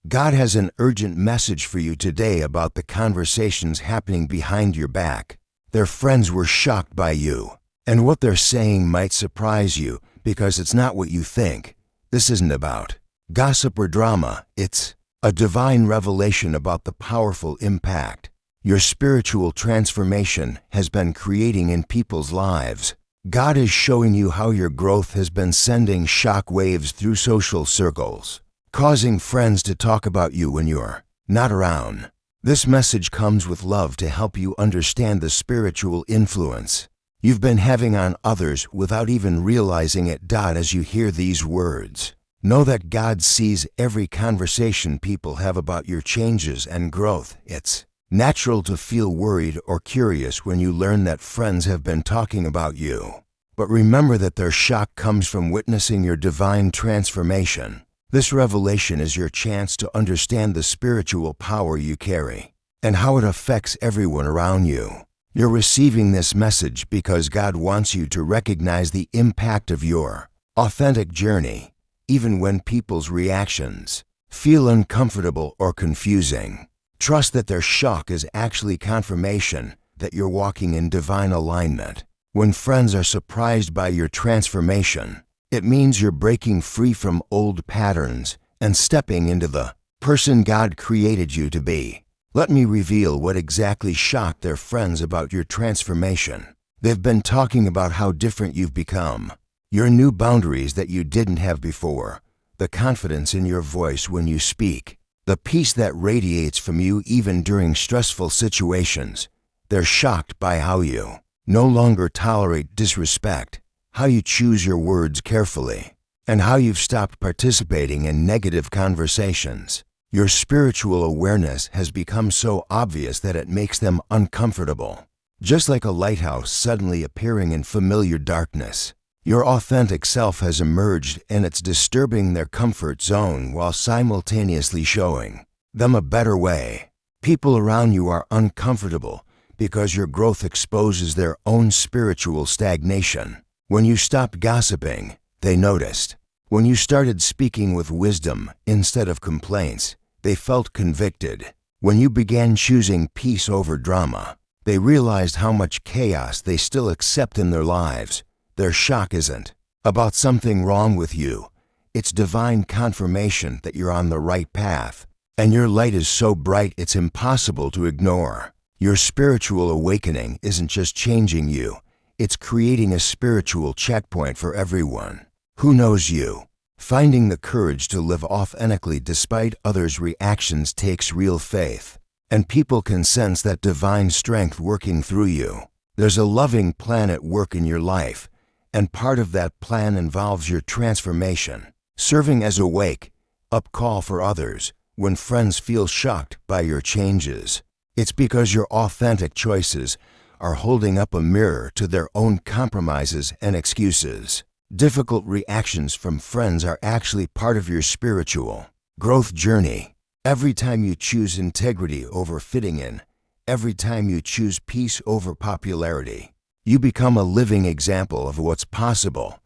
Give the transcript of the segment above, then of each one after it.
God has an urgent message for you today about the conversations happening behind your back. Their friends were shocked by you, and what they're saying might surprise you because it's not what you think. This isn't about gossip or drama. It's a divine revelation about the powerful impact your spiritual transformation has been creating in people's lives. God is showing you how your growth has been sending shock waves through social circles, causing friends to talk about you when you're not around. This message comes with love to help you understand the spiritual influence you've been having on others without even realizing it. As you hear these words, know that God sees every conversation people have about your changes and growth. It's natural to feel worried or curious when you learn that friends have been talking about you. But remember that their shock comes from witnessing your divine transformation. This revelation is your chance to understand the spiritual power you carry and how it affects everyone around you. You're receiving this message because God wants you to recognize the impact of your authentic journey, even when people's reactions feel uncomfortable or confusing. Trust that their shock is actually confirmation that you're walking in divine alignment. When friends are surprised by your transformation, it means you're breaking free from old patterns and stepping into the person God created you to be. Let me reveal what exactly shocked their friends about your transformation. They've been talking about how different you've become, your new boundaries that you didn't have before, the confidence in your voice when you speak, the peace that radiates from you even during stressful situations. They're shocked by how you no longer tolerate disrespect, how you choose your words carefully, and how you've stopped participating in negative conversations. Your spiritual awareness has become so obvious that it makes them uncomfortable, just like a lighthouse suddenly appearing in familiar darkness. Your authentic self has emerged, and it's disturbing their comfort zone while simultaneously showing them a better way. People around you are uncomfortable because your growth exposes their own spiritual stagnation. When you stopped gossiping, they noticed. When you started speaking with wisdom instead of complaints, they felt convicted. When you began choosing peace over drama, they realized how much chaos they still accept in their lives. Their shock isn't about something wrong with you. It's divine confirmation that you're on the right path, and your light is so bright it's impossible to ignore. Your spiritual awakening isn't just changing you, it's creating a spiritual checkpoint for everyone who knows you. Finding the courage to live authentically despite others' reactions takes real faith, and people can sense that divine strength working through you. There's a loving plan at work in your life, and part of that plan involves your transformation, serving as a wake-up call for others. When friends feel shocked by your changes, it's because your authentic choices are holding up a mirror to their own compromises and excuses. Difficult reactions from friends are actually part of your spiritual growth journey. Every time you choose integrity over fitting in, every time you choose peace over popularity, you become a living example of what's possible.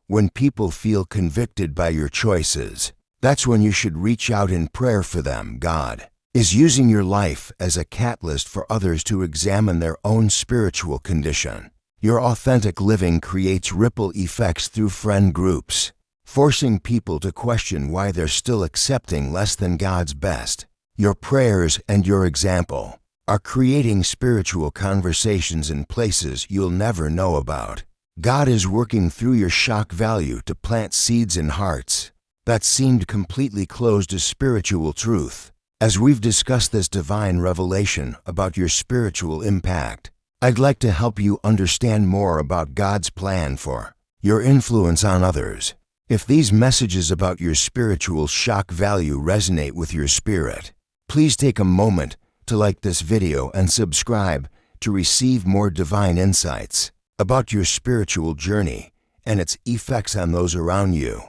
When people feel convicted by your choices, that's when you should reach out in prayer for them. God is using your life as a catalyst for others to examine their own spiritual condition. Your authentic living creates ripple effects through friend groups, forcing people to question why they're still accepting less than God's best. Your prayers and your example are creating spiritual conversations in places you'll never know about. God is working through your shock value to plant seeds in hearts that seemed completely closed to spiritual truth. As we've discussed this divine revelation about your spiritual impact, I'd like to help you understand more about God's plan for your influence on others. If these messages about your spiritual shock value resonate with your spirit, please take a moment to like this video and subscribe to receive more divine insights about your spiritual journey and its effects on those around you.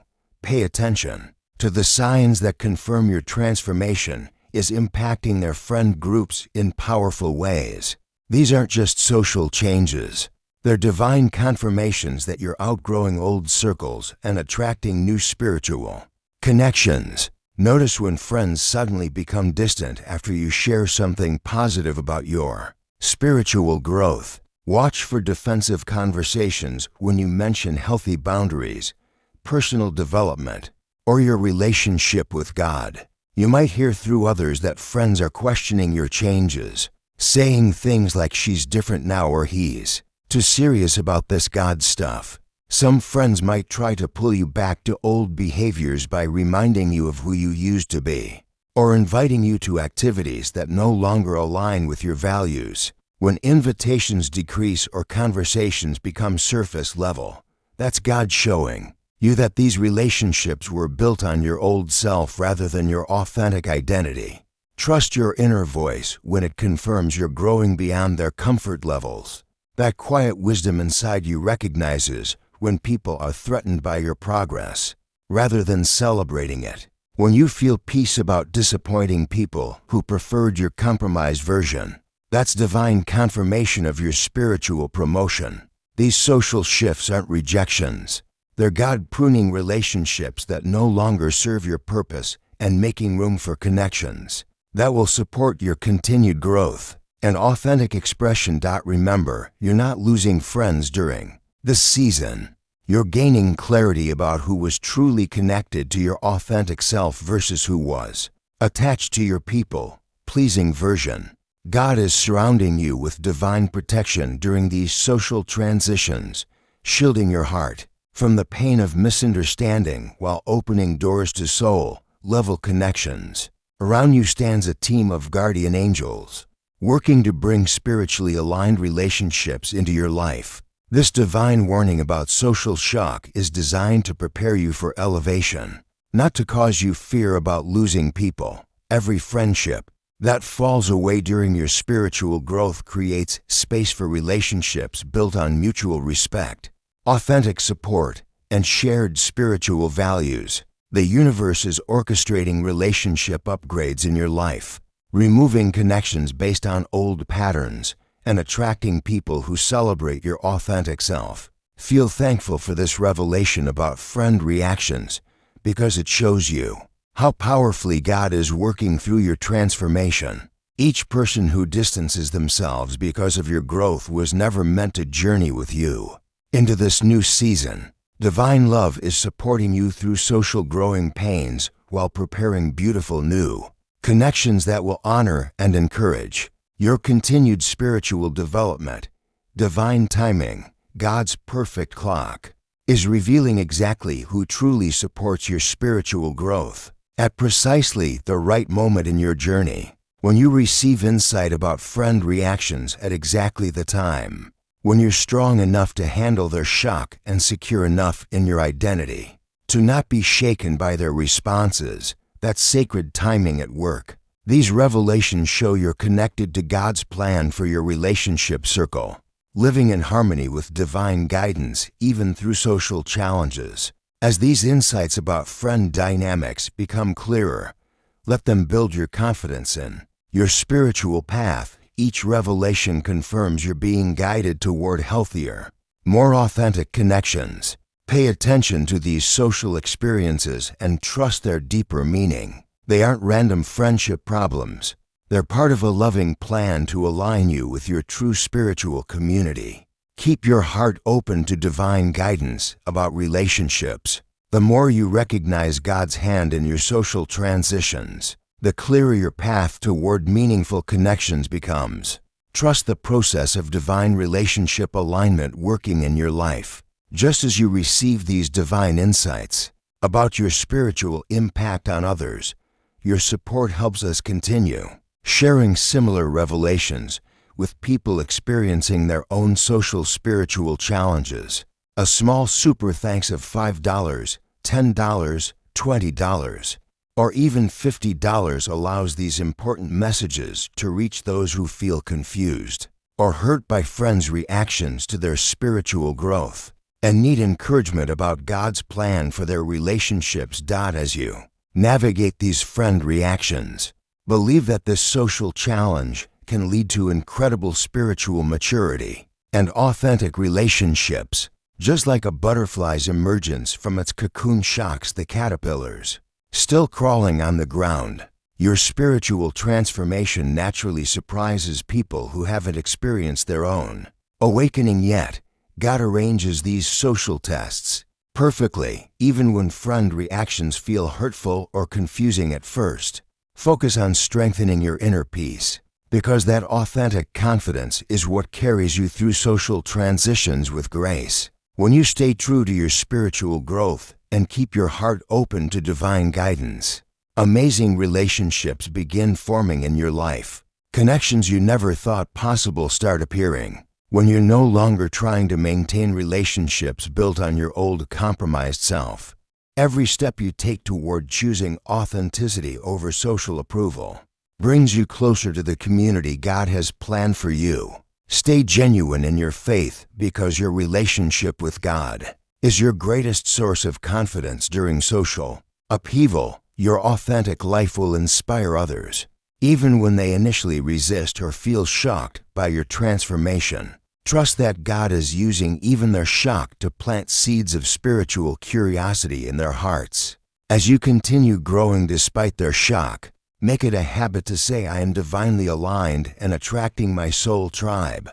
Pay attention to the signs that confirm your transformation is impacting their friend groups in powerful ways. These aren't just social changes. They're divine confirmations that you're outgrowing old circles and attracting new spiritual connections. Notice when friends suddenly become distant after you share something positive about your spiritual growth. Watch for defensive conversations when you mention healthy boundaries, personal development, or your relationship with God. You might hear through others that friends are questioning your changes, saying things like she's different now or he's too serious about this God stuff. Some friends might try to pull you back to old behaviors by reminding you of who you used to be, or inviting you to activities that no longer align with your values. When invitations decrease or conversations become surface level, that's God showing you that these relationships were built on your old self rather than your authentic identity. Trust your inner voice when it confirms you're growing beyond their comfort levels. That quiet wisdom inside you recognizes when people are threatened by your progress, rather than celebrating it. When you feel peace about disappointing people who preferred your compromised version, that's divine confirmation of your spiritual promotion. These social shifts aren't rejections. They're God pruning relationships that no longer serve your purpose and making room for connections that will support your continued growth and authentic expression. Remember, you're not losing friends during this season. You're gaining clarity about who was truly connected to your authentic self versus who was attached to your people-pleasing version. God is surrounding you with divine protection during these social transitions, shielding your heart from the pain of misunderstanding while opening doors to soul-level connections. Around you stands a team of guardian angels, working to bring spiritually aligned relationships into your life. This divine warning about social shock is designed to prepare you for elevation, not to cause you fear about losing people. Every friendship that falls away during your spiritual growth creates space for relationships built on mutual respect, authentic support, and shared spiritual values. The universe is orchestrating relationship upgrades in your life, removing connections based on old patterns and attracting people who celebrate your authentic self. Feel thankful for this revelation about friend reactions because it shows you how powerfully God is working through your transformation. Each person who distances themselves because of your growth was never meant to journey with you into this new season. Divine love is supporting you through social growing pains while preparing beautiful new connections that will honor and encourage your continued spiritual development. Divine timing, God's perfect clock, is revealing exactly who truly supports your spiritual growth at precisely the right moment in your journey. When you receive insight about friend reactions at exactly the time, when you're strong enough to handle their shock and secure enough in your identity to not be shaken by their responses, that's sacred timing at work. These revelations show you're connected to God's plan for your relationship circle, living in harmony with divine guidance even through social challenges. As these insights about friend dynamics become clearer, let them build your confidence in your spiritual path. Each revelation confirms you're being guided toward healthier, more authentic connections. Pay attention to these social experiences and trust their deeper meaning. They aren't random friendship problems. They're part of a loving plan to align you with your true spiritual community. Keep your heart open to divine guidance about relationships. The more you recognize God's hand in your social transitions, the clearer your path toward meaningful connections becomes. Trust the process of divine relationship alignment working in your life. Just as you receive these divine insights about your spiritual impact on others, your support helps us continue sharing similar revelations with people experiencing their own social spiritual challenges. A small super thanks of $5, $10, $20, or even $50 allows these important messages to reach those who feel confused or hurt by friends' reactions to their spiritual growth and need encouragement about God's plan for their relationships. As you navigate these friend reactions, believe that this social challenge can lead to incredible spiritual maturity and authentic relationships. Just like a butterfly's emergence from its cocoon shocks the caterpillars, Still crawling on the ground, your spiritual transformation naturally surprises people who haven't experienced their own awakening yet. God arranges these social tests perfectly, even when friend reactions feel hurtful or confusing at first. Focus on strengthening your inner peace, because that authentic confidence is what carries you through social transitions with grace. When you stay true to your spiritual growth and keep your heart open to divine guidance, amazing relationships begin forming in your life. Connections you never thought possible start appearing. When you're no longer trying to maintain relationships built on your old compromised self, every step you take toward choosing authenticity over social approval brings you closer to the community God has planned for you. Stay genuine in your faith, because your relationship with God is your greatest source of confidence during social upheaval. Your authentic life will inspire others, even when they initially resist or feel shocked by your transformation. Trust that God is using even their shock to plant seeds of spiritual curiosity in their hearts. As you continue growing despite their shock, make it a habit to say, "I am divinely aligned and attracting my soul tribe."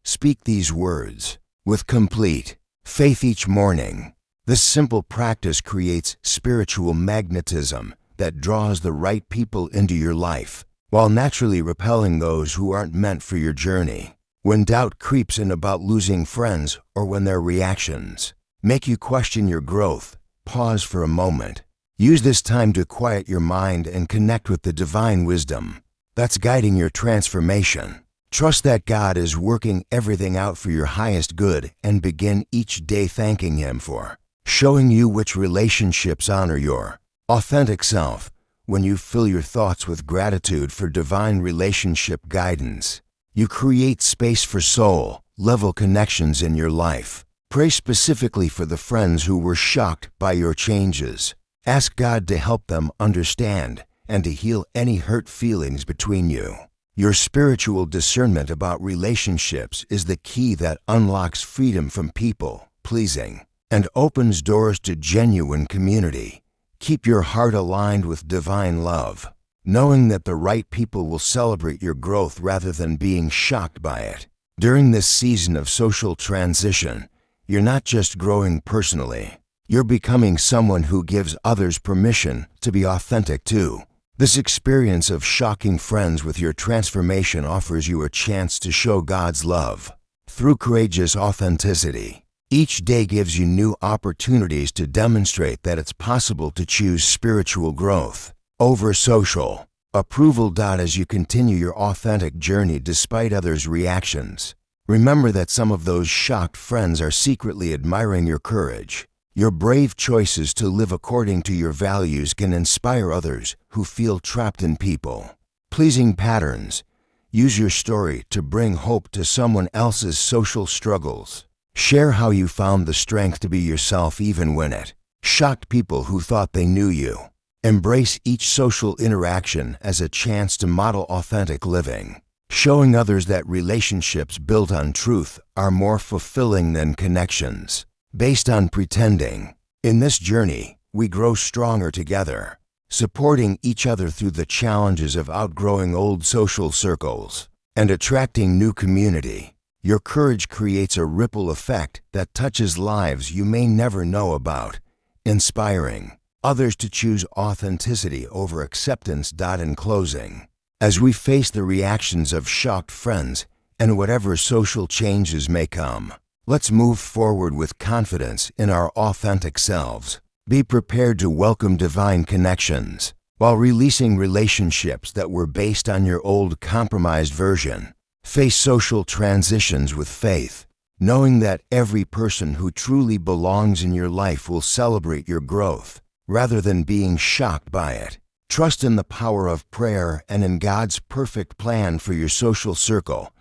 Speak these words with complete faith each morning. This simple practice creates spiritual magnetism that draws the right people into your life, while naturally repelling those who aren't meant for your journey. When doubt creeps in about losing friends, or when their reactions make you question your growth, pause for a moment. Use this time to quiet your mind and connect with the divine wisdom that's guiding your transformation. Trust that God is working everything out for your highest good, and begin each day thanking Him for showing you which relationships honor your authentic self. When you fill your thoughts with gratitude for divine relationship guidance, you create space for soul-level connections in your life. Pray specifically for the friends who were shocked by your changes. Ask God to help them understand and to heal any hurt feelings between you. Your spiritual discernment about relationships is the key that unlocks freedom from people-pleasing and opens doors to genuine community. Keep your heart aligned with divine love, knowing that the right people will celebrate your growth rather than being shocked by it. During this season of social transition, you're not just growing personally, you're becoming someone who gives others permission to be authentic too. This experience of shocking friends with your transformation offers you a chance to show God's love through courageous authenticity. Each day gives you new opportunities to demonstrate that it's possible to choose spiritual growth over social approval. As you continue your authentic journey despite others' reactions, remember that some of those shocked friends are secretly admiring your courage. Your brave choices to live according to your values can inspire others who feel trapped in people-pleasing patterns. Use your story to bring hope to someone else's social struggles. Share how you found the strength to be yourself even when it shocked people who thought they knew you. Embrace each social interaction as a chance to model authentic living, showing others that relationships built on truth are more fulfilling than connections based on pretending. In this journey, we grow stronger together, supporting each other through the challenges of outgrowing old social circles and attracting new community. Your courage creates a ripple effect that touches lives you may never know about, inspiring others to choose authenticity over acceptance. In closing, as we face the reactions of shocked friends and whatever social changes may come, let's move forward with confidence in our authentic selves. Be prepared to welcome divine connections while releasing relationships that were based on your old compromised version. Face social transitions with faith, knowing that every person who truly belongs in your life will celebrate your growth rather than being shocked by it. Trust in the power of prayer and in God's perfect plan for your social circle.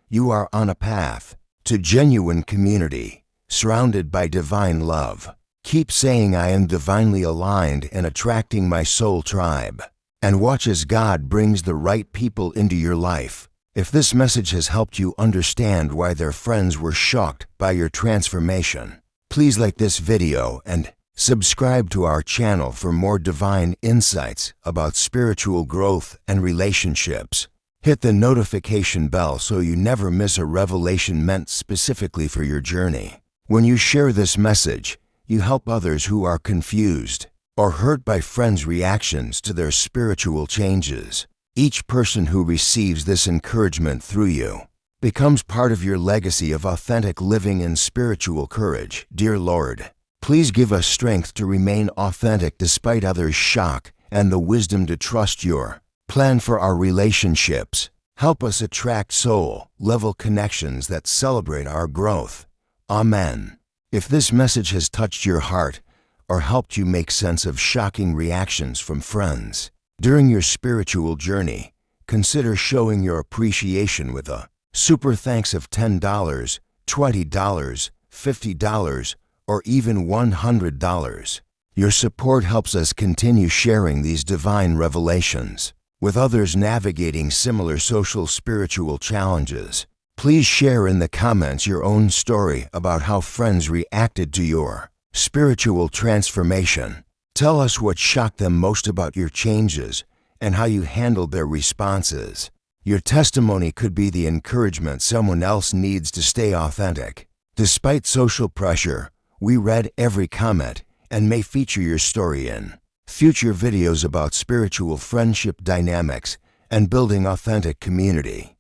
You are on a path to genuine community, surrounded by divine love. Keep saying, "I am divinely aligned and attracting my soul tribe," and watch as God brings the right people into your life. If this message has helped you understand why their friends were shocked by your transformation, please like this video and Subscribe to our channel for more divine insights about spiritual growth and relationships. Hit the notification bell so you never miss a revelation meant specifically for your journey. When you share this message, you help others who are confused or hurt by friends' reactions to their spiritual changes. Each person who receives this encouragement through you becomes part of your legacy of authentic living and spiritual courage. Dear Lord, please give us strength to remain authentic despite others' shock and the wisdom to trust your plan for our relationships. Help us attract soul-level connections that celebrate our growth. Amen. If this message has touched your heart or helped you make sense of shocking reactions from friends during your spiritual journey, consider showing your appreciation with a super thanks of $10, $20, $50, or even $100. Your support helps us continue sharing these divine revelations with others navigating similar social spiritual challenges. Please share in the comments your own story about how friends reacted to your spiritual transformation. Tell us what shocked them most about your changes and how you handled their responses. Your testimony could be the encouragement someone else needs to stay authentic. Despite social pressure, we read every comment and may feature your story in future videos about spiritual friendship dynamics and building authentic community.